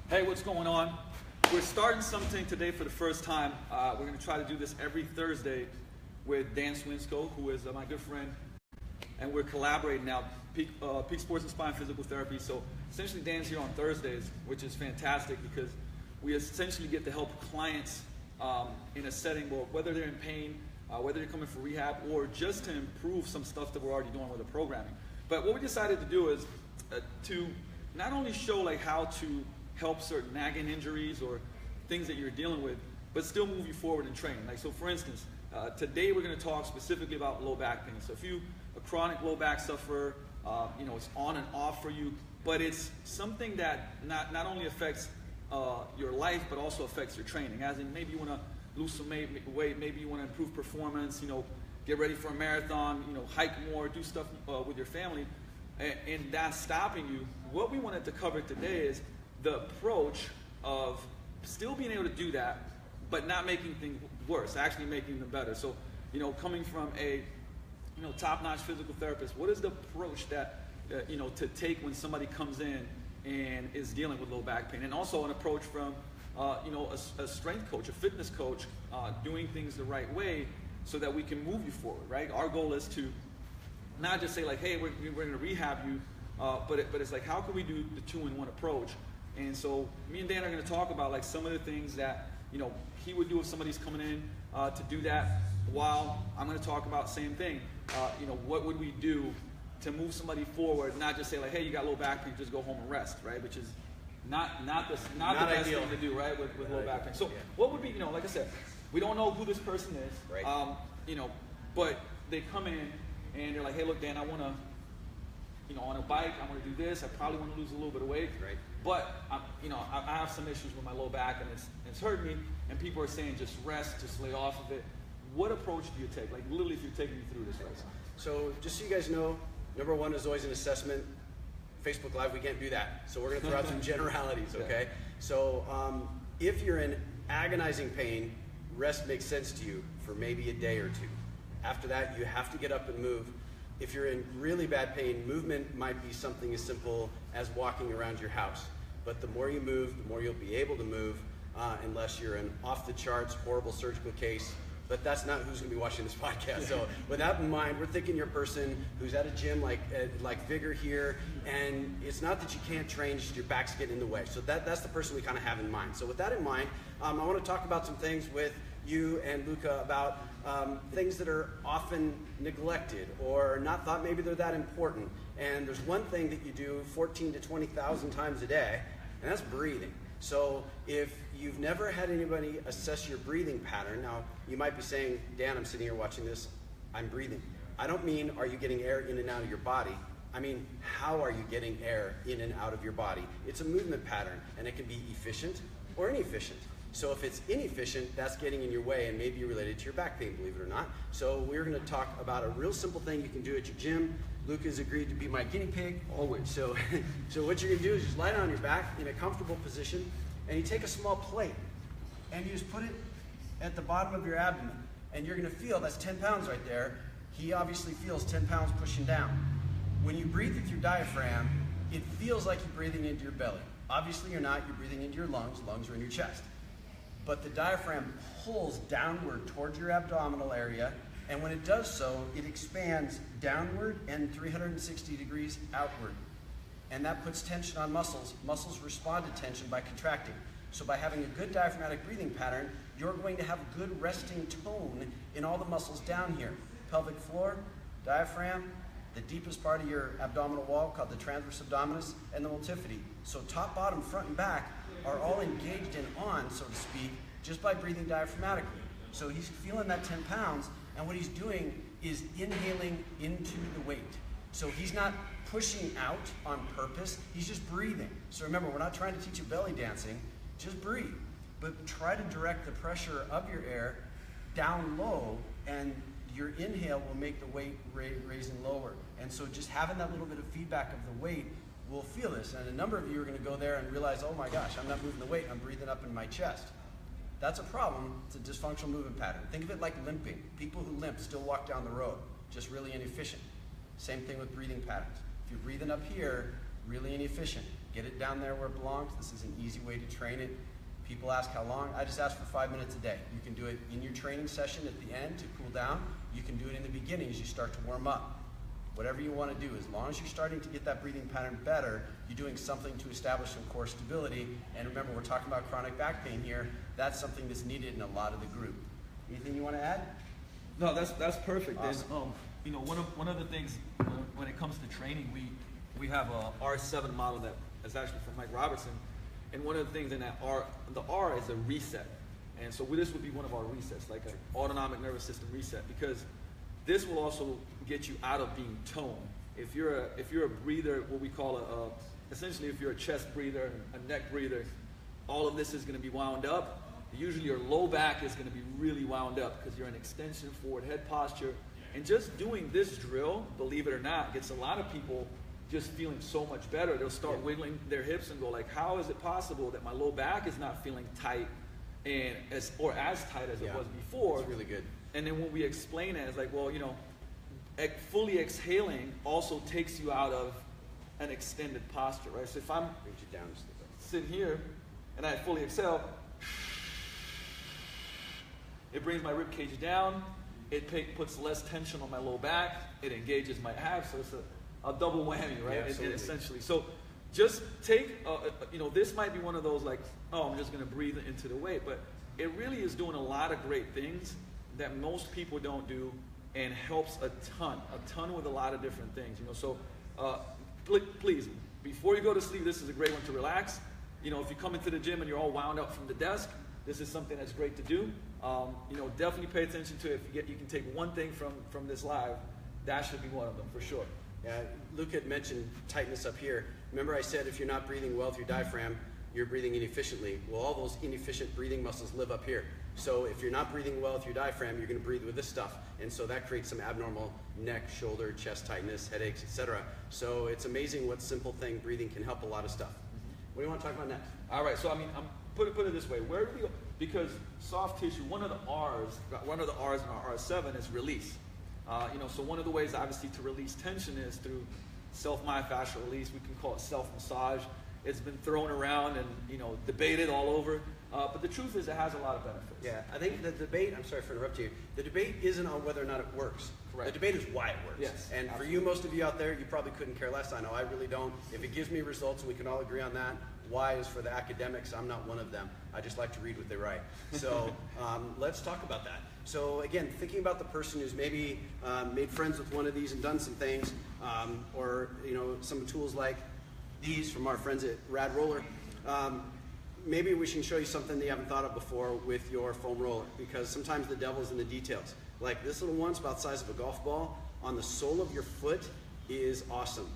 Hey, what's going on? We're starting something today for the first time. We're going to try to do this every Thursday with Dan Swinsoce, who is my good friend, and we're collaborating now, Peak Sports and Spine Physical Therapy. So essentially Dan's here on Thursdays, which is fantastic because we essentially get to help clients in a setting where whether they're in pain, whether they're coming for rehab, or just to improve some stuff that we're already doing with the programming. But what we decided to do is to not only show like how to help certain nagging injuries or things that you're dealing with, but still move you forward in training. Like, so for instance, today we're going to talk specifically about low back pain. So if you a chronic low back sufferer, it's on and off for you, but it's something that not only affects your life, but also affects your training. As in, maybe you want to lose some weight, maybe you want to improve performance, get ready for a marathon, hike more, do stuff with your family, and that's stopping you. What we wanted to cover today is the approach of still being able to do that, but not making things worse, actually making them better. So, coming from a top-notch physical therapist, what is the approach that to take when somebody comes in and is dealing with low back pain? And also an approach from a strength coach, a fitness coach, doing things the right way so that we can move you forward, right? Our goal is to not just say like, hey, we're going to rehab you, but it's like, how can we do the two-in-one approach? And so me and Dan are going to talk about like some of the things that he would do if somebody's coming in to do that, while I'm going to talk about same thing. What would we do to move somebody forward? Not just say like, hey, you got low back pain, just go home and rest, right? Which is not the best thing to do, right? With low back pain. So what would be, like I said, we don't know who this person is, right? But they come in and they're like, hey, look, Dan, I want to. On a bike, I want to do this. I probably want to lose a little bit of weight, right? But I have some issues with my low back, and it's hurt me. And people are saying just rest, just lay off of it. What approach do you take? Like literally, if you're taking me through this, right? So just so you guys know, number one is always an assessment. Facebook Live, we can't do that. So we're going to throw out some generalities, okay? Yeah. So if you're in agonizing pain, rest makes sense to you for maybe a day or two. After that, you have to get up and move. If you're in really bad pain, movement might be something as simple as walking around your house. But the more you move, the more you'll be able to move, unless you're an off-the-charts, horrible surgical case. But that's not who's going to be watching this podcast. So with that in mind, we're thinking you're a person who's at a gym like Vigor here, and it's not that you can't train, just your back's getting in the way. So that's the person we kind of have in mind. So with that in mind, I want to talk about some things with you and Luka about things that are often neglected or not thought maybe they're that important. And there's one thing that you do 14 to 20,000 times a day, and that's breathing. So if you've never had anybody assess your breathing pattern, now you might be saying, Dan, I'm sitting here watching this, I'm breathing. I don't mean are you getting air in and out of your body. I mean, how are you getting air in and out of your body? It's a movement pattern, and it can be efficient or inefficient. So if it's inefficient, that's getting in your way and maybe related to your back pain, believe it or not. So we're going to talk about a real simple thing you can do at your gym. Luka's agreed to be my guinea pig always. So what you're going to do is just lie down on your back in a comfortable position, and you take a small plate, and you just put it at the bottom of your abdomen, and you're going to feel that's 10 pounds right there. He obviously feels 10 pounds pushing down. When you breathe with your diaphragm, it feels like you're breathing into your belly. Obviously you're not. You're breathing into your lungs. Lungs are in your chest. But the diaphragm pulls downward towards your abdominal area, and when it does so, it expands downward and 360 degrees outward. And that puts tension on muscles. Muscles respond to tension by contracting. So by having a good diaphragmatic breathing pattern, you're going to have a good resting tone in all the muscles down here. Pelvic floor, diaphragm, the deepest part of your abdominal wall called the transverse abdominis, and the multifidi. So top, bottom, front, and back are all engaged and on, so to speak, just by breathing diaphragmatically. So he's feeling that 10 pounds, and what he's doing is inhaling into the weight. So he's not pushing out on purpose, he's just breathing. So remember, we're not trying to teach you belly dancing, just breathe. But try to direct the pressure of your air down low, and your inhale will make the weight raising lower. And so just having that little bit of feedback of the weight will feel this. And a number of you are going to go there and realize, oh my gosh, I'm not moving the weight, I'm breathing up in my chest. That's a problem. It's a dysfunctional movement pattern. Think of it like limping. People who limp still walk down the road, just really inefficient. Same thing with breathing patterns. If you're breathing up here, really inefficient. Get it down there where it belongs. This is an easy way to train it. People ask how long. I just ask for 5 minutes a day. You can do it in your training session at the end to cool down. You can do it in the beginning as you start to warm up. Whatever you want to do, as long as you're starting to get that breathing pattern better, you're doing something to establish some core stability. And remember, we're talking about chronic back pain here. That's something that's needed in a lot of the group. Anything you want to add? No, that's perfect. Awesome. And, you know, one of the things when it comes to training, we have a R7 model that is actually from Mike Robertson, and one of the things in that the R is a reset, and so this would be one of our resets, like an autonomic nervous system reset, because this will also get you out of being toned. If you're a breather, what we call essentially if you're a chest breather, a neck breather, all of this is going to be wound up. Usually your low back is going to be really wound up because you're in extension, forward head posture. And just doing this drill, believe it or not, gets a lot of people just feeling so much better. They'll start wiggling their hips and go like, how is it possible that my low back is not feeling tight and as tight as it was before? It's really good. And then when we explain it, it's like, well, you know, fully exhaling also takes you out of an extended posture, right? So if I'm sitting here and I fully exhale, it brings my rib cage down. It puts less tension on my low back. It engages my abs. So it's a double whammy, right? Yeah, essentially. So just take, you know, this might be one of those like, oh, I'm just going to breathe into the weight. But it really is doing a lot of great things that most people don't do and helps a ton with a lot of different things. You know, so please, before you go to sleep, this is a great one to relax. You know, if you come into the gym and you're all wound up from the desk, this is something that's great to do. You know, definitely pay attention to it. If you can take one thing from this live, that should be one of them for sure. Yeah, Luka had mentioned tightness up here. Remember I said if you're not breathing well with your diaphragm, you're breathing inefficiently. Well, all those inefficient breathing muscles live up here. So if you're not breathing well with your diaphragm, you're going to breathe with this stuff. And so that creates some abnormal neck, shoulder, chest tightness, headaches, etc. So it's amazing what simple thing breathing can help a lot of stuff. What do you want to talk about next? All right, so I mean, put it this way. Where do we go? Because soft tissue, one of the R's in our R7 is release. You know, so one of the ways obviously to release tension is through self-myofascial release. We can call it self-massage. It's been thrown around and, you know, debated all over. But the truth is it has a lot of benefits. Yeah, I think the debate, I'm sorry for interrupting you, the debate isn't on whether or not it works. Correct. The debate is why it works. Yes, and absolutely. for you, most of you out there, you probably couldn't care less. I know I really don't. If it gives me results and we can all agree on that, why is for the academics. I'm not one of them. I just like to read what they write. So let's talk about that. So again, thinking about the person who's maybe made friends with one of these and done some things, or you know, some tools like these from our friends at Rad Roller. Maybe we can show you something that you haven't thought of before with your foam roller, because sometimes the devil's in the details. Like this little one's about the size of a golf ball. On the sole of your foot is awesome.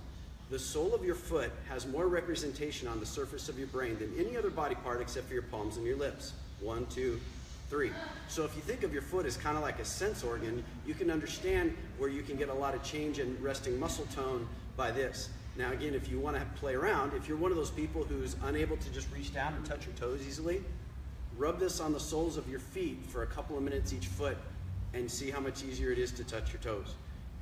The sole of your foot has more representation on the surface of your brain than any other body part except for your palms and your lips. 1, 2, 3. So if you think of your foot as kind of like a sense organ, you can understand where you can get a lot of change in resting muscle tone by this. Now again, if you want to play around, if you're one of those people who's unable to just reach down and touch your toes easily, rub this on the soles of your feet for a couple of minutes each foot and see how much easier it is to touch your toes.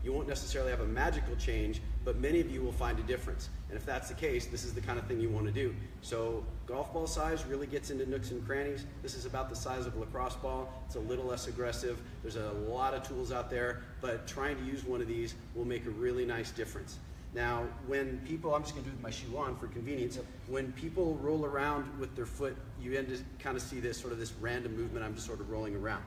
You won't necessarily have a magical change, but many of you will find a difference. And if that's the case, this is the kind of thing you want to do. So golf ball size really gets into nooks and crannies. This is about the size of a lacrosse ball. It's a little less aggressive. There's a lot of tools out there, but trying to use one of these will make a really nice difference. Now, when people, I'm just going to do with my shoe on for convenience, when people roll around with their foot, you end to kind of see this sort of this random movement. I'm just sort of rolling around.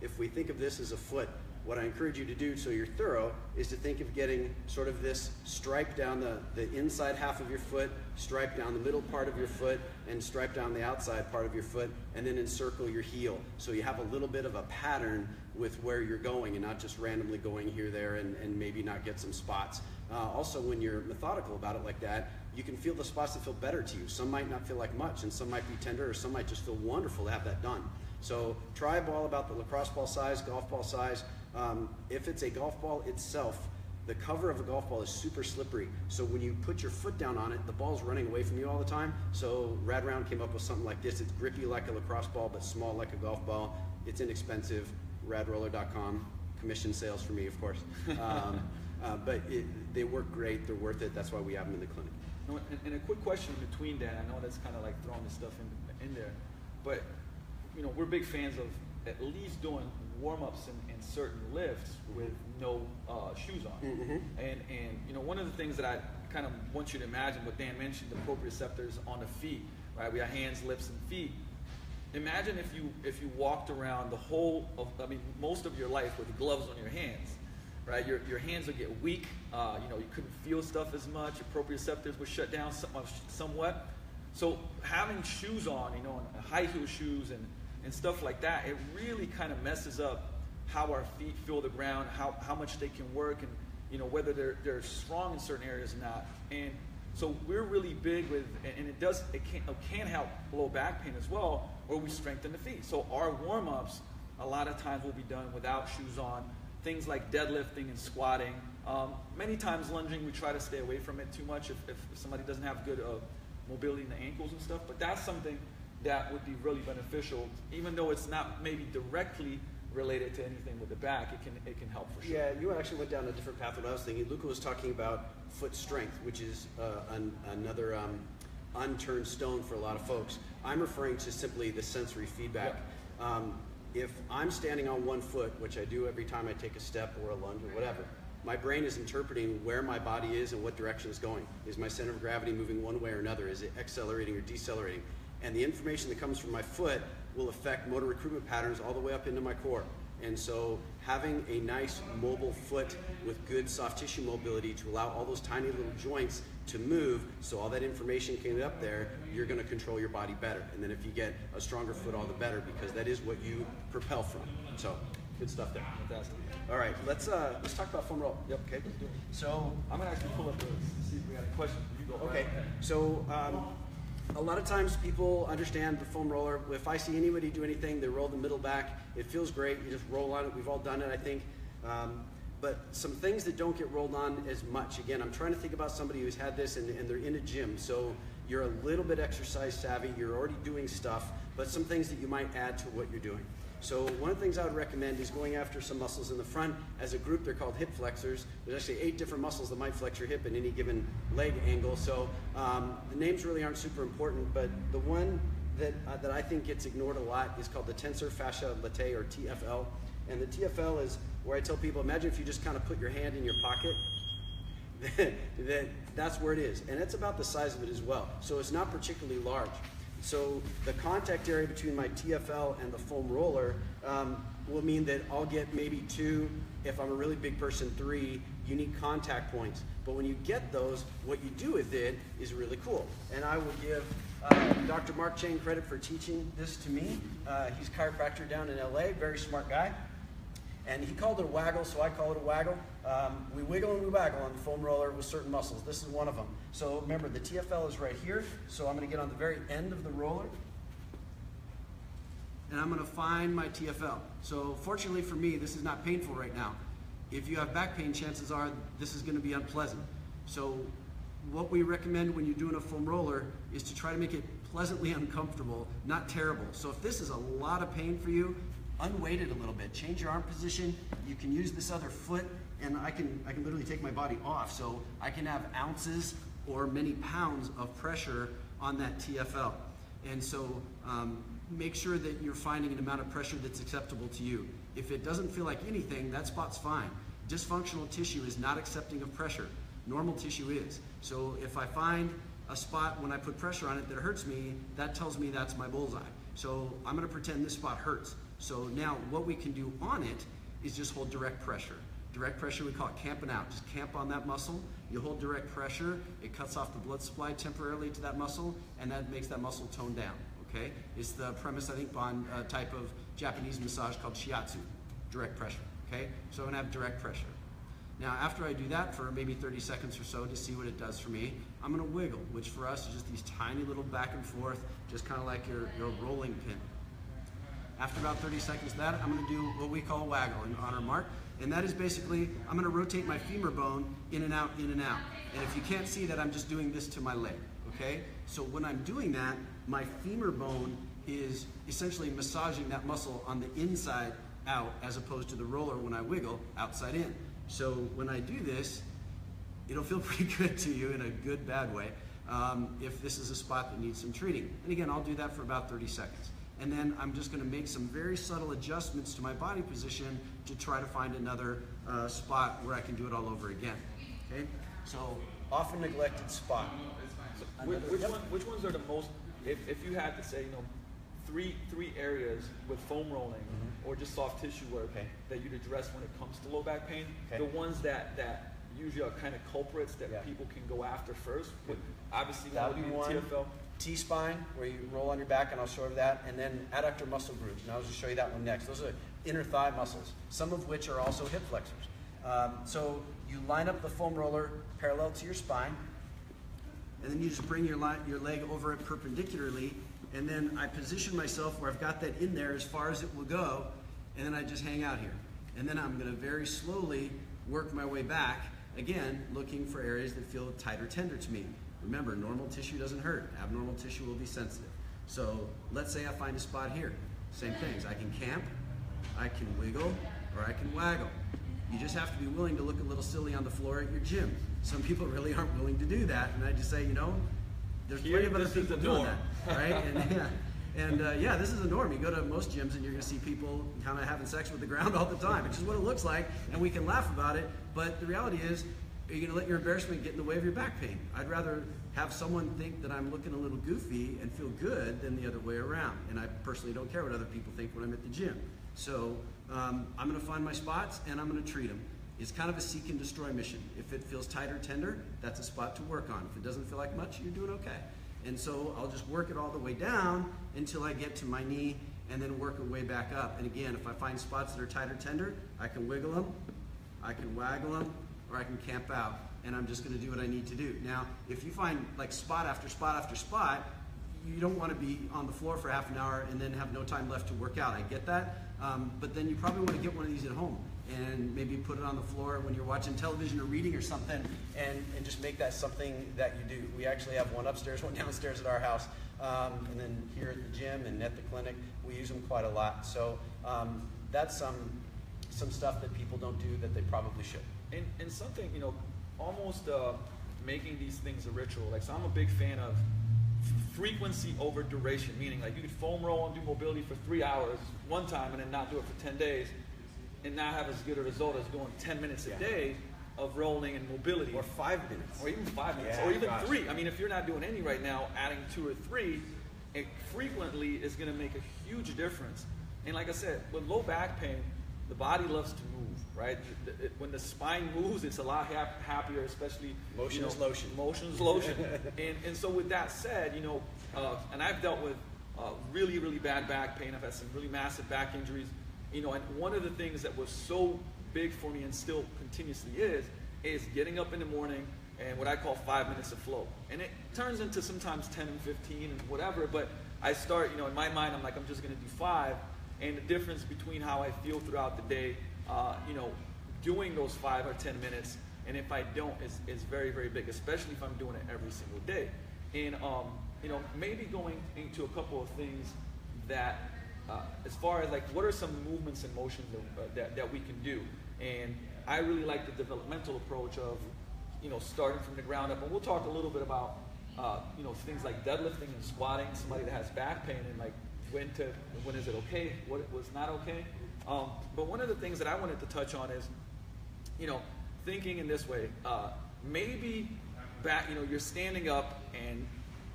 If we think of this as a foot, what I encourage you to do so you're thorough is to think of getting sort of this stripe down the inside half of your foot, stripe down the middle part of your foot, and stripe down the outside part of your foot, and then encircle your heel. So you have a little bit of a pattern with where you're going and not just randomly going here, there, and maybe not get some spots. Also, when you're methodical about it like that, you can feel the spots that feel better to you. Some might not feel like much, and some might be tender, or some might just feel wonderful to have that done. So try a ball about the lacrosse ball size, golf ball size. If it's a golf ball itself, the cover of a golf ball is super slippery. So when you put your foot down on it, the ball's running away from you all the time. So Rad Round came up with something like this. It's grippy like a lacrosse ball, but small like a golf ball. It's inexpensive. Radroller.com. Commission sales for me, of course. But they work great. They're worth it. That's why we have them in the clinic. And a quick question in between that. I know that's kind of like throwing this stuff in there, but we're big fans of at least doing warm-ups and certain lifts with no shoes on. Mm-hmm. And one of the things that I kind of want you to imagine, what Dan mentioned, the proprioceptors on the feet, right? We have hands, lips, and feet. Imagine if you walked around the whole of, most of your life with gloves on your hands, right? Your hands would get weak. You couldn't feel stuff as much. Your proprioceptors would shut down somewhat. So having shoes on, and high heel shoes and stuff like that, it really kind of messes up how our feet feel the ground, how much they can work, and whether they're strong in certain areas or not. And so we're really big with, and it can help low back pain as well, where we strengthen the feet. So our warm-ups a lot of times will be done without shoes on. Things like deadlifting and squatting. Many times lunging, we try to stay away from it too much if somebody doesn't have good mobility in the ankles and stuff. But that's something that would be really beneficial, even though it's not maybe directly related to anything with the back. It can help for sure. Yeah, you actually went down a different path than I was thinking. Luka was talking about foot strength, which is another unturned stone for a lot of folks. I'm referring to simply the sensory feedback. Yeah. If I'm standing on one foot, which I do every time I take a step or a lunge or whatever, my brain is interpreting where my body is and what direction it's going. Is my center of gravity moving one way or another? Is it accelerating or decelerating? And the information that comes from my foot will affect motor recruitment patterns all the way up into my core. And so having a nice mobile foot with good soft tissue mobility to allow all those tiny little joints to move, so all that information can get up there, you're going to control your body better. And then if you get a stronger foot, all the better, because that is what you propel from. So good stuff there. Fantastic. All right, let's talk about foam roll. Yep. Okay. So I'm gonna actually pull up the see if we got a question. You go. okay. So a lot of times people understand the foam roller. If I see anybody do anything, they roll the middle back. It feels great. You just roll on it. We've all done it, I think. But some things that don't get rolled on as much. Again, I'm trying to think about somebody who's had this and they're in a gym. So you're a little bit exercise savvy. You're already doing stuff, but some things that you might add to what you're doing. So one of the things I would recommend is going after some muscles in the front. As a group, they're called hip flexors. There's actually 8 different muscles that might flex your hip in any given leg angle. So the names really aren't super important, but the one that I think gets ignored a lot is called the tensor fascia latae, or TFL. And the TFL is where I tell people, imagine if you just kind of put your hand in your pocket, that's where it is. And it's about the size of it as well. So it's not particularly large. So the contact area between my TFL and the foam roller will mean that I'll get maybe 2, if I'm a really big person, 3 unique contact points. But when you get those, what you do with it is really cool. And I will give Dr. Mark Chain credit for teaching this to me. He's a chiropractor down in LA, very smart guy. And he called it a waggle, so I call it a waggle. We wiggle and we waggle on the foam roller with certain muscles. This is one of them. So remember, the TFL is right here. So I'm going to get on the very end of the roller. And I'm going to find my TFL. So fortunately for me, this is not painful right now. If you have back pain, chances are this is going to be unpleasant. So what we recommend when you're doing a foam roller is to try to make it pleasantly uncomfortable, not terrible. So if this is a lot of pain for you, unweight it a little bit. Change your arm position. You can use this other foot, and I can literally take my body off, so I can have ounces or many pounds of pressure on that TFL. And so make sure that you're finding an amount of pressure that's acceptable to you. If it doesn't feel like anything, that spot's fine. Dysfunctional tissue is not accepting of pressure. Normal tissue is. So if I find a spot when I put pressure on it that hurts me, that tells me that's my bullseye. So I'm going to pretend this spot hurts. So now what we can do on it is just hold direct pressure. Direct pressure, we call it camping out. Just camp on that muscle. You hold direct pressure. It cuts off the blood supply temporarily to that muscle, and that makes that muscle tone down. Okay? It's the premise, I think, on a type of Japanese massage called shiatsu. Direct pressure. Okay? So I'm going to have direct pressure. Now, after I do that for maybe 30 seconds or so to see what it does for me, I'm going to wiggle, which for us is just these tiny little back and forth, just kind of like your rolling pin. After about 30 seconds of that, I'm going to do what we call waggle on our mark. And that is basically, I'm going to rotate my femur bone in and out, in and out. And if you can't see that, I'm just doing this to my leg, okay? So when I'm doing that, my femur bone is essentially massaging that muscle on the inside out, as opposed to the roller when I wiggle outside in. So when I do this, it'll feel pretty good to you in a good, bad way. if this is a spot that needs some treating. And again, I'll do that for about 30 seconds. And then I'm just gonna make some very subtle adjustments to my body position to try to find another spot where I can do it all over again, okay? So, often neglected spot. Which ones are the most, if you had to say, you know, three areas with foam rolling or just soft tissue work that you'd address when it comes to low back pain, the ones that usually are kind of culprits that people can go after first, obviously that would be one. TFL. T-spine, where you roll on your back, and I'll show you that, and then adductor muscle group, and I'll just show you that one next. Those are inner thigh muscles, some of which are also hip flexors. So you line up the foam roller parallel to your spine, and then you just bring your leg over it perpendicularly, and then I position myself where I've got that in there as far as it will go, and then I just hang out here. And then I'm gonna very slowly work my way back, again, looking for areas that feel tight or tender to me. Remember, normal tissue doesn't hurt. Abnormal tissue will be sensitive. So let's say I find a spot here. Same things. I can camp, I can wiggle, or I can waggle. You just have to be willing to look a little silly on the floor at your gym. Some people really aren't willing to do that, and I just say, you know, there's plenty of other people doing that, right? And this is a norm. You go to most gyms and you're going to see people kind of having sex with the ground all the time. It's just what it looks like, and we can laugh about it. But the reality is, are you going to let your embarrassment get in the way of your back pain? I'd rather have someone think that I'm looking a little goofy and feel good than the other way around. And I personally don't care what other people think when I'm at the gym. So I'm going to find my spots and I'm going to treat them. It's kind of a seek and destroy mission. If it feels tight or tender, that's a spot to work on. If it doesn't feel like much, you're doing okay. And so I'll just work it all the way down until I get to my knee and then work my way back up. And again, if I find spots that are tight or tender, I can wiggle them, I can waggle them, or I can camp out, and I'm just gonna do what I need to do. Now, if you find like spot after spot after spot, you don't wanna be on the floor for half an hour and then have no time left to work out. I get that, but then you probably wanna get one of these at home and maybe put it on the floor when you're watching television or reading or something, and just make that something that you do. We actually have one upstairs, one downstairs at our house, and then here at the gym and at the clinic, we use them quite a lot. So that's some stuff that people don't do that they probably should. And something, you know, almost making these things a ritual. Like, so I'm a big fan of frequency over duration, meaning like you could foam roll and do mobility for 3 hours one time and then not do it for 10 days and not have as good a result as doing 10 minutes a day of rolling and mobility. Or 5 minutes. Or even 5 minutes. Or even 3. I mean, if you're not doing any right now, adding 2 or 3, it frequently is gonna make a huge difference. And like I said, with low back pain, the body loves to move, right? When the spine moves, it's a lot happier, especially motion is lotion. Motion is lotion. and so with that said, you know, and I've dealt with really, really bad back pain. I've had some really massive back injuries, you know, and one of the things that was so big for me and still continuously is getting up in the morning and what I call 5 minutes of flow. And it turns into sometimes 10 and 15 and whatever, but I start, you know, in my mind, I'm like, I'm just gonna do 5. And the difference between how I feel throughout the day, you know, doing those 5 or 10 minutes, and if I don't, is very, very big, especially if I'm doing it every single day. And, you know, maybe going into a couple of things that, as far as like, what are some movements and motions that we can do? And I really like the developmental approach of, you know, starting from the ground up. And we'll talk a little bit about, you know, things like deadlifting and squatting, somebody that has back pain, and like, when is it okay, what was not okay. But one of the things that I wanted to touch on is, you know, thinking in this way, maybe back, you know, you're standing up and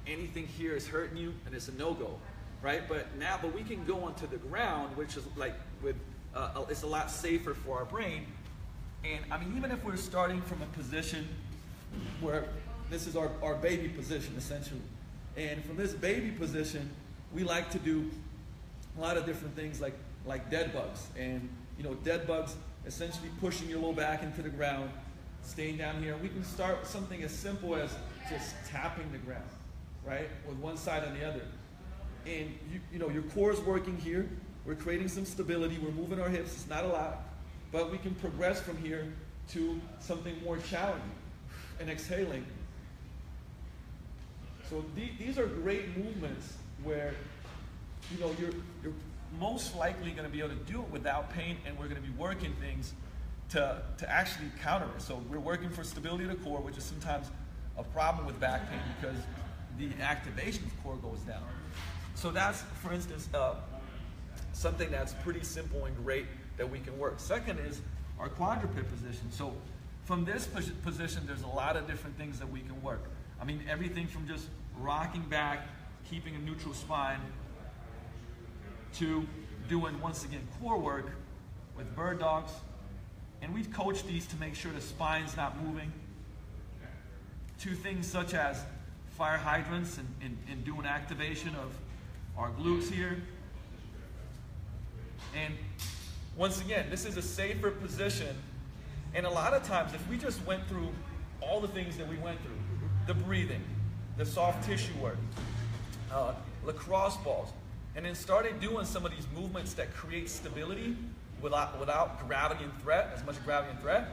anything here is hurting you and it's a no-go, right? But we can go onto the ground, which is like it's a lot safer for our brain. And I mean, even if we're starting from a position where this is our baby position essentially, and from this baby position, we like to do a lot of different things like dead bugs. And, you know, dead bugs, essentially pushing your low back into the ground, staying down here. We can start with something as simple as just tapping the ground, right? With one side on the other. And, you know, your core is working here. We're creating some stability. We're moving our hips. It's not a lot. But we can progress from here to something more challenging. And exhaling. So these are great movements where, you know, you're most likely going to be able to do it without pain, and we're going to be working things to actually counter it. So we're working for stability of the core, which is sometimes a problem with back pain because the activation of core goes down. So that's, for instance, something that's pretty simple and great that we can work. Second is our quadruped position. So from this position, there's a lot of different things that we can work. I mean, everything from just rocking back, keeping a neutral spine, to doing, once again, core work with bird dogs. And we've coached these to make sure the spine's not moving. To things such as fire hydrants and doing activation of our glutes here. And once again, this is a safer position. And a lot of times, if we just went through all the things that we went through, the breathing, the soft tissue work, lacrosse balls, and then started doing some of these movements that create stability without gravity and threat, as much gravity and threat,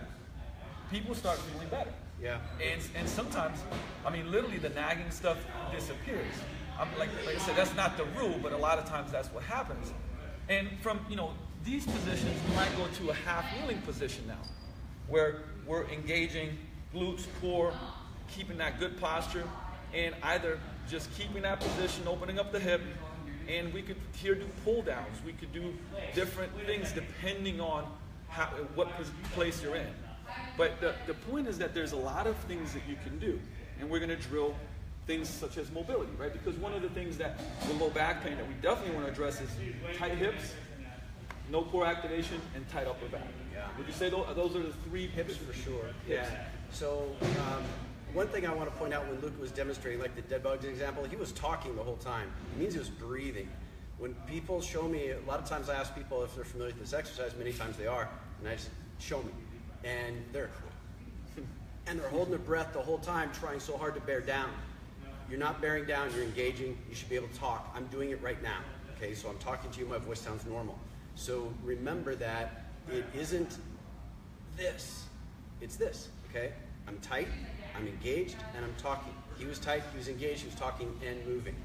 people start feeling better. Yeah. And sometimes, I mean, literally the nagging stuff disappears. Like I said, that's not the rule, but a lot of times that's what happens. And from, these positions, we might go to a half kneeling position now, where we're engaging glutes, core, keeping that good posture, and either just keeping that position, opening up the hip, and we could here do pull downs. We could do different things depending on what place you're in. But the point is that there's a lot of things that you can do, and we're going to drill things such as mobility, right? Because one of the things that with low back pain that we definitely want to address is tight hips, no core activation, and tight upper back. Yeah. Would you say those are the three? Hips for sure. Yeah. So one thing I want to point out when Luka was demonstrating, like the dead bugs example, he was talking the whole time. It means he was breathing. When people show me, a lot of times I ask people if they're familiar with this exercise, many times they are, and I just show me. And they're holding their breath the whole time, trying so hard to bear down. You're not bearing down, you're engaging, you should be able to talk. I'm doing it right now, okay? So I'm talking to you, my voice sounds normal. So remember that it isn't this, it's this, okay? I'm tight, I'm engaged, and I'm talking. He was tight, he was engaged, he was talking and moving.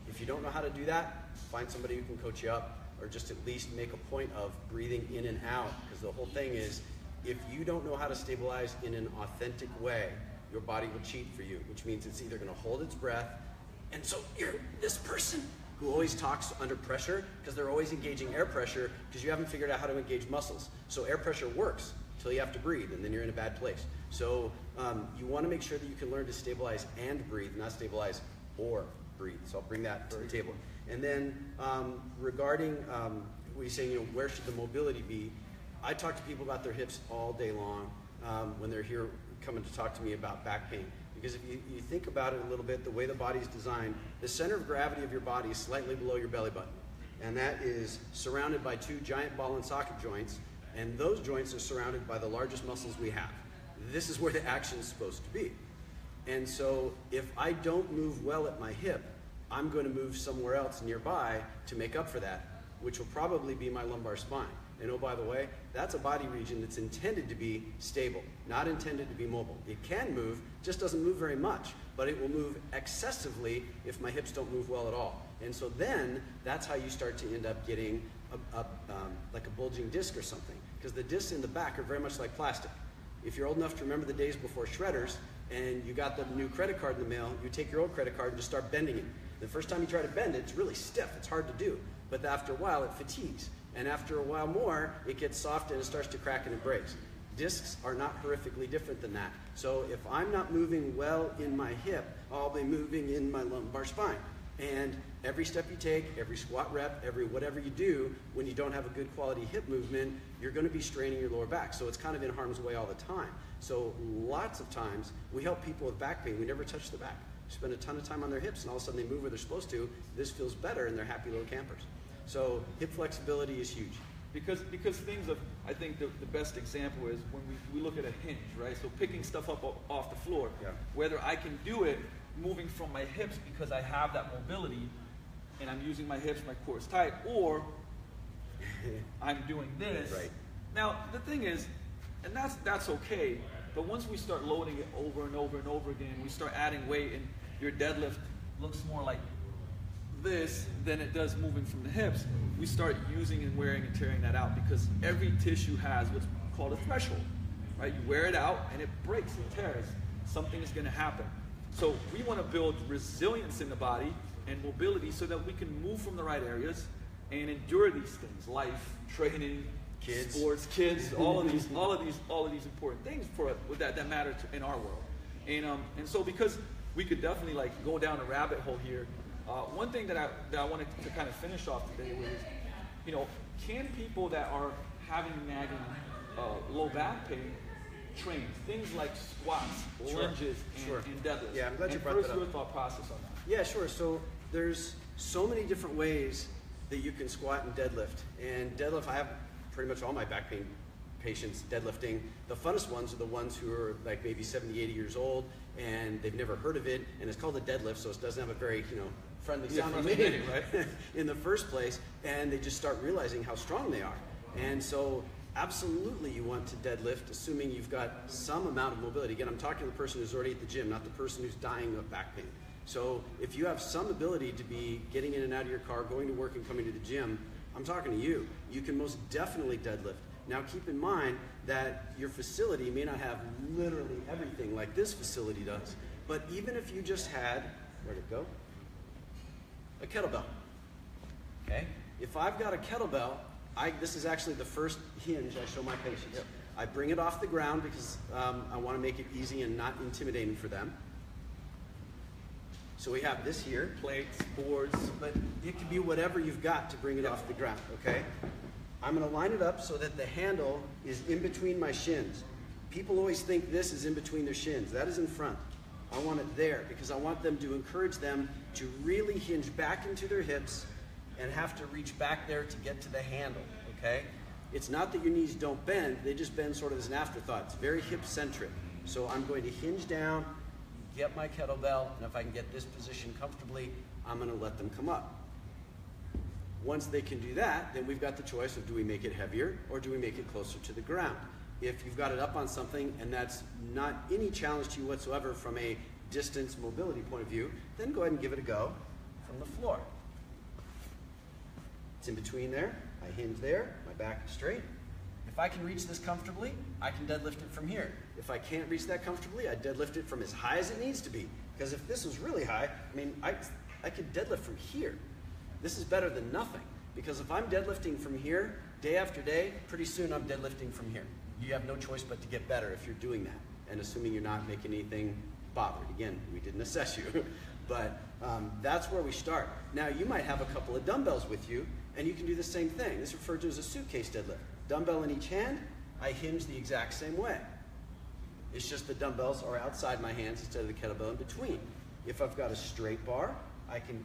If you don't know how to do that, find somebody who can coach you up, or just at least make a point of breathing in and out, because the whole thing is, if you don't know how to stabilize in an authentic way, your body will cheat for you, which means it's either going to hold its breath, and so you're this person who always talks under pressure because they're always engaging air pressure because you haven't figured out how to engage muscles. So air pressure works until you have to breathe, and then you're in a bad place. So you want to make sure that you can learn to stabilize and breathe, not stabilize or breathe. So I'll bring that to the table. And then regarding what you're saying, where should the mobility be? I talk to people about their hips all day long when they're here coming to talk to me about back pain. Because if you think about it a little bit, the way the body is designed, the center of gravity of your body is slightly below your belly button. And that is surrounded by two giant ball and socket joints, and those joints are surrounded by the largest muscles we have. This is where the action is supposed to be. And so if I don't move well at my hip, I'm going to move somewhere else nearby to make up for that, which will probably be my lumbar spine. And oh, by the way, that's a body region that's intended to be stable, not intended to be mobile. It can move, just doesn't move very much, but it will move excessively if my hips don't move well at all. And so then that's how you start to end up getting like a bulging disc or something, because the discs in the back are very much like plastic. If you're old enough to remember the days before shredders and you got the new credit card in the mail, you take your old credit card and just start bending it. The first time you try to bend it, it's really stiff, it's hard to do, but after a while it fatigues. And after a while more, it gets soft and it starts to crack and it breaks. Discs are not horrifically different than that. So if I'm not moving well in my hip, I'll be moving in my lumbar spine. And every step you take, every squat rep, every whatever you do, when you don't have a good quality hip movement, you're going to be straining your lower back. So it's kind of in harm's way all the time. So lots of times, we help people with back pain. We never touch the back. We spend a ton of time on their hips, and all of a sudden they move where they're supposed to. This feels better, and they're happy little campers. So hip flexibility is huge. Because things of, I think the best example is when we look at a hinge, right? So picking stuff up off the floor, yeah. Whether I can do it moving from my hips because I have that mobility and I'm using my hips, my core is tight, or I'm doing this. Right. Now, the thing is, and that's okay, but once we start loading it over and over and over again, we start adding weight and your deadlift looks more like this than it does moving from the hips, we start using and wearing and tearing that out because every tissue has what's called a threshold, right? You wear it out and it breaks and tears. something is going to happen. So we want to build resilience in the body and mobility so that we can move from the right areas and endure these things: life, training, kids, sports, kids, all of these important things for that matter in our world. And so because we could definitely like go down a rabbit hole here. One thing that I wanted to kind of finish off today with is, you know, can people that are having nagging low back pain train things like squats, lunges, and deadlifts? Yeah, I'm glad you brought that up. First, your thought process on that. Yeah, sure. So there's so many different ways that you can squat and deadlift. And deadlift, I have pretty much all my back pain patients deadlifting. The funnest ones are the ones who are like maybe 70, 80 years old and they've never heard of it, and it's called a deadlift, so it doesn't have a very, you know, friendly sounding name, right? In the first place, and they just start realizing how strong they are. And so absolutely you want to deadlift, assuming you've got some amount of mobility. Again, I'm talking to the person who's already at the gym, not the person who's dying of back pain. So if you have some ability to be getting in and out of your car, going to work and coming to the gym, I'm talking to you. You can most definitely deadlift. Now keep in mind that your facility may not have literally everything like this facility does, but even if you just had, where'd it go? A kettlebell, okay? If I've got a kettlebell, this is actually the first hinge I show my patients. Yep. I bring it off the ground because I want to make it easy and not intimidating for them. So we have this here. Plates, boards. But it can be whatever you've got to bring it off the ground, okay? I'm going to line it up so that the handle is in between my shins. People always think this is in between their shins. That is in front. I want it there because I want them to encourage them to really hinge back into their hips and have to reach back there to get to the handle, okay? It's not that your knees don't bend, they just bend sort of as an afterthought. It's very hip-centric. So I'm going to hinge down, get my kettlebell, and if I can get this position comfortably, I'm going to let them come up. Once they can do that, then we've got the choice of do we make it heavier or do we make it closer to the ground. If you've got it up on something and that's not any challenge to you whatsoever from a distance mobility point of view, then go ahead and give it a go from the floor. It's in between there, I hinge there, my back is straight. If I can reach this comfortably, I can deadlift it from here. If I can't reach that comfortably, I deadlift it from as high as it needs to be. Because if this was really high, I mean, I could deadlift from here. This is better than nothing, because if I'm deadlifting from here, day after day, pretty soon I'm deadlifting from here. You have no choice but to get better if you're doing that, and assuming you're not making anything bothered. Again, we didn't assess you, but that's where we start. Now, you might have a couple of dumbbells with you, and you can do the same thing. This is referred to as a suitcase deadlift. Dumbbell in each hand, I hinge the exact same way. It's just the dumbbells are outside my hands instead of the kettlebell in between. If I've got a straight bar, I can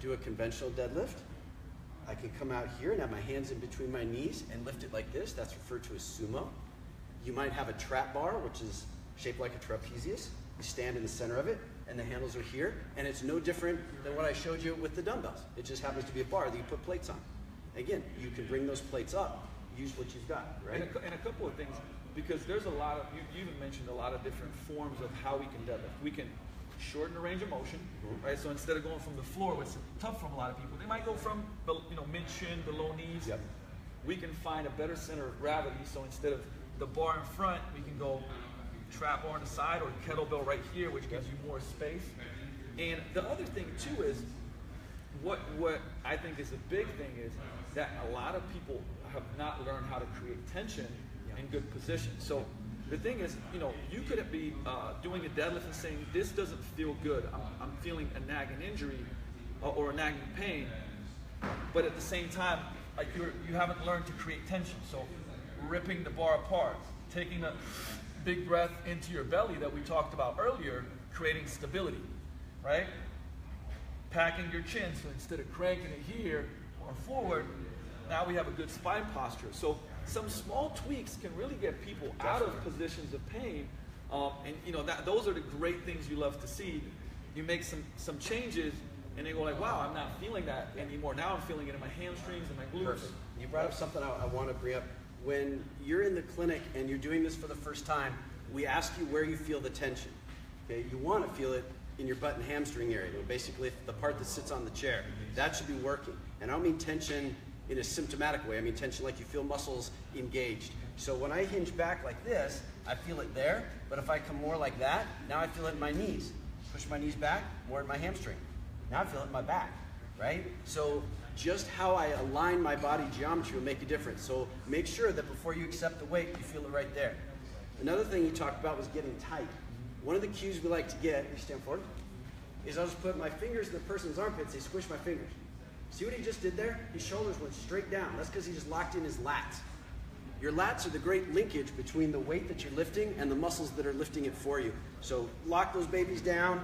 do a conventional deadlift. I can come out here and have my hands in between my knees and lift it like this. That's referred to as sumo. You might have a trap bar, which is shaped like a trapezius. You stand in the center of it, and the handles are here, and it's no different than what I showed you with the dumbbells. It just happens to be a bar that you put plates on. Again, you can bring those plates up, use what you've got, right? And a couple of things, because there's a lot of, you even mentioned a lot of different forms of how we can deadlift. We can shorten the range of motion, right? So instead of going from the floor, which is tough from a lot of people, they might go from, you know, mid-shin, below knees. Yep. We can find a better center of gravity, so instead of the bar in front, we can go trap bar on the side or kettlebell right here, which gives you more space. And the other thing too is, what I think is a big thing is that a lot of people have not learned how to create tension in good position. So the thing is, you know, you could be doing a deadlift and saying, this doesn't feel good. I'm feeling a nagging injury or a nagging pain. But at the same time, like you haven't learned to create tension. So ripping the bar apart, taking a big breath into your belly that we talked about earlier, creating stability, right? Packing your chin, so instead of cranking it here or forward, now we have a good spine posture. So some small tweaks can really get people out of positions of pain, and you know those are the great things you love to see. You make some changes, and they go like, "Wow, I'm not feeling that anymore. Now I'm feeling it in my hamstrings and my glutes." Perfect. You brought up something I want to bring up. When you're in the clinic and you're doing this for the first time, we ask you where you feel the tension. Okay, you want to feel it in your butt and hamstring area, basically the part that sits on the chair. That should be working. And I don't mean tension in a symptomatic way. I mean tension like you feel muscles engaged. So when I hinge back like this, I feel it there, but if I come more like that, now I feel it in my knees. Push my knees back, more in my hamstring. Now I feel it in my back, right? So just how I align my body geometry will make a difference. So make sure that before you accept the weight, you feel it right there. Another thing you talked about was getting tight. One of the cues we like to get, you stand forward, is I'll just put my fingers in the person's armpits, they squish my fingers. See what he just did there? His shoulders went straight down. That's because he just locked in his lats. Your lats are the great linkage between the weight that you're lifting and the muscles that are lifting it for you. So lock those babies down,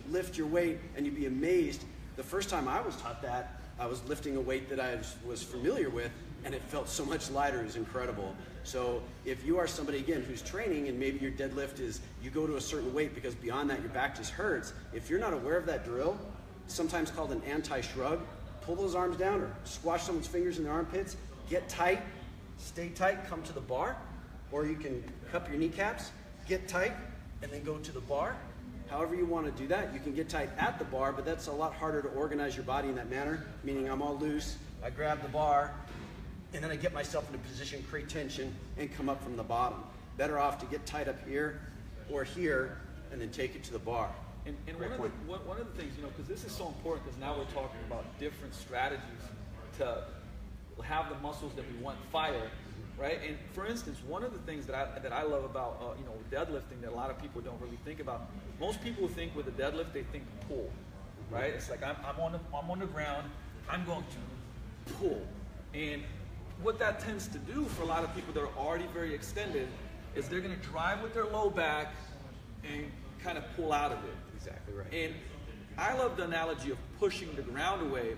lift your weight, and you'd be amazed. The first time I was taught that, I was lifting a weight that I was familiar with, and it felt so much lighter. It was incredible. So if you are somebody, again, who's training and maybe your deadlift is, you go to a certain weight because beyond that your back just hurts, if you're not aware of that drill, sometimes called an anti-shrug, pull those arms down or squash someone's fingers in their armpits, get tight, stay tight, come to the bar, or you can cup your kneecaps, get tight, and then go to the bar. However you want to do that, you can get tight at the bar, but that's a lot harder to organize your body in that manner, meaning I'm all loose, I grab the bar, and then I get myself in a position, create tension, and come up from the bottom. Better off to get tight up here or here, and then take it to the bar. And one of the things, because this is so important, because now we're talking about different strategies to have the muscles that we want fire, right? And for instance, one of the things that I love about deadlifting that a lot of people don't really think about. Most people think with a deadlift they think pull, right? It's like I'm on the ground, I'm going to pull, and what that tends to do for a lot of people that are already very extended is they're going to drive with their low back and kind of pull out of it. Exactly right. And I love the analogy of pushing the ground away.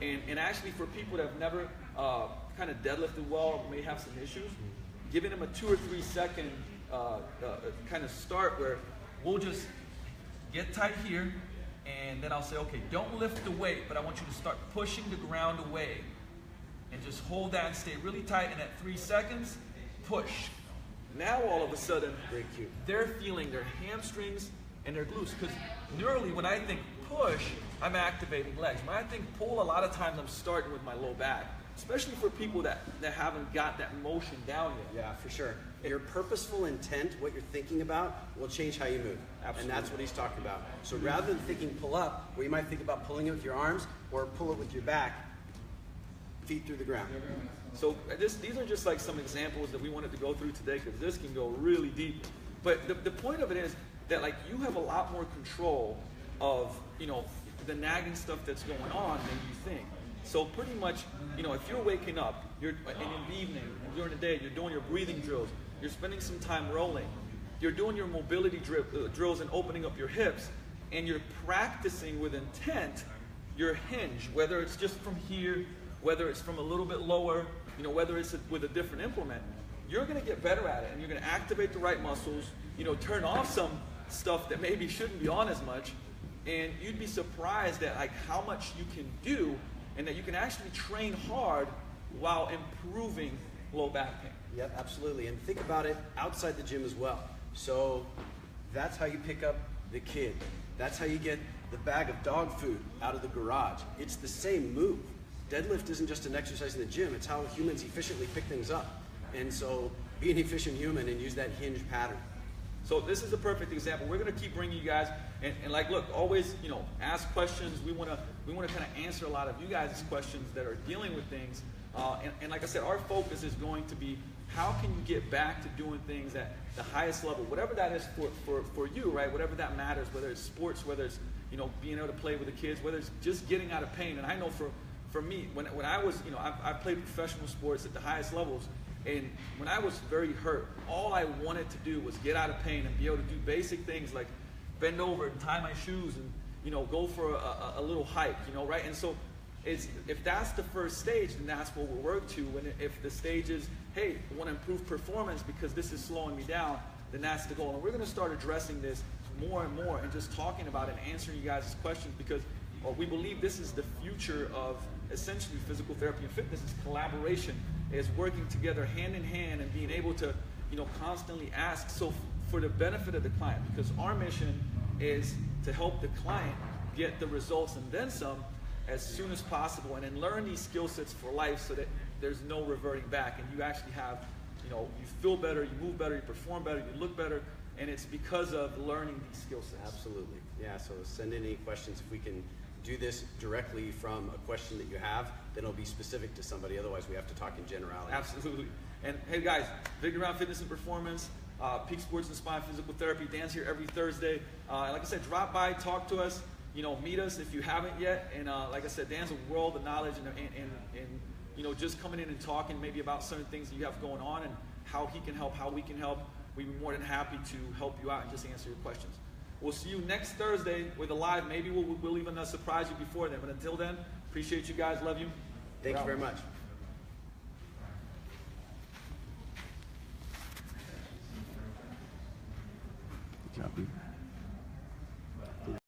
And actually for people that have never kind of deadlifted well or may have some issues, giving them a 2 or 3 second kind of start where we'll just get tight here, and then I'll say, okay, don't lift the weight, but I want you to start pushing the ground away. And just hold that and stay really tight, and at 3 seconds, push. Now all of a sudden, they're feeling their hamstrings and their glutes, because neurally when I think push, I'm activating legs. When I think pull, a lot of times I'm starting with my low back, especially for people that haven't got that motion down yet. Yeah, for sure. Your purposeful intent, what you're thinking about, will change how you move. Absolutely. And that's what he's talking about. So rather than thinking pull up, where you might think about pulling it with your arms or pull it with your back, feet through the ground. So these are just like some examples that we wanted to go through today, because this can go really deep. But the point of it is that like you have a lot more control of the nagging stuff that's going on than you think. So pretty much, if you're waking up, and in the evening, and during the day, you're doing your breathing drills, you're spending some time rolling, you're doing your mobility drills and opening up your hips, and you're practicing with intent your hinge, whether it's just from here, whether it's from a little bit lower, whether it's with a different implement, you're going to get better at it, and you're going to activate the right muscles, turn off some stuff that maybe shouldn't be on as much, and you'd be surprised at like how much you can do, and that you can actually train hard while improving low back pain. Yep, absolutely. And think about it outside the gym as well. So that's how you pick up the kid. That's how you get the bag of dog food out of the garage. It's the same move. Deadlift isn't just an exercise in the gym, it's how humans efficiently pick things up. And so be an efficient human and use that hinge pattern. So this is the perfect example. We're going to keep bringing you guys, and like, look, always, ask questions. We want to kind of answer a lot of you guys' questions that are dealing with things. And like I said, our focus is going to be how can you get back to doing things at the highest level, whatever that is for you, right? Whatever that matters, whether it's sports, whether it's being able to play with the kids, whether it's just getting out of pain. And I know for me, when I was, I played professional sports at the highest levels. And when I was very hurt, all I wanted to do was get out of pain and be able to do basic things like bend over and tie my shoes and go for a little hike, right? And so if that's the first stage, then that's what we'll work to. And if the stage is, hey, I want to improve performance because this is slowing me down, then that's the goal. And we're going to start addressing this more and more and just talking about it and answering you guys' questions, because we believe this is the future of essentially physical therapy and fitness. Is collaboration, is working together hand in hand and being able to constantly ask, so for the benefit of the client, because our mission is to help the client get the results and then some as soon as possible, and then learn these skill sets for life so that there's no reverting back, and you actually have you feel better, you move better, you perform better, you look better, and it's because of learning these skill sets. Absolutely. Yeah, so send in any questions. If we can do this directly from a question that you have, then it'll be specific to somebody. Otherwise, we have to talk in generality. Absolutely. And hey guys, Big Around Fitness and Performance, Peak Sports and Spine Physical Therapy, Dan's here every Thursday. And like I said, drop by, talk to us, meet us if you haven't yet. And like I said, Dan's a world of knowledge and just coming in and talking maybe about certain things that you have going on and how he can help, how we can help. We'd be more than happy to help you out and just answer your questions. We'll see you next Thursday with a live. Maybe we'll even surprise you before then. But until then, appreciate you guys. Love you. Thank you very much. Good job, dude.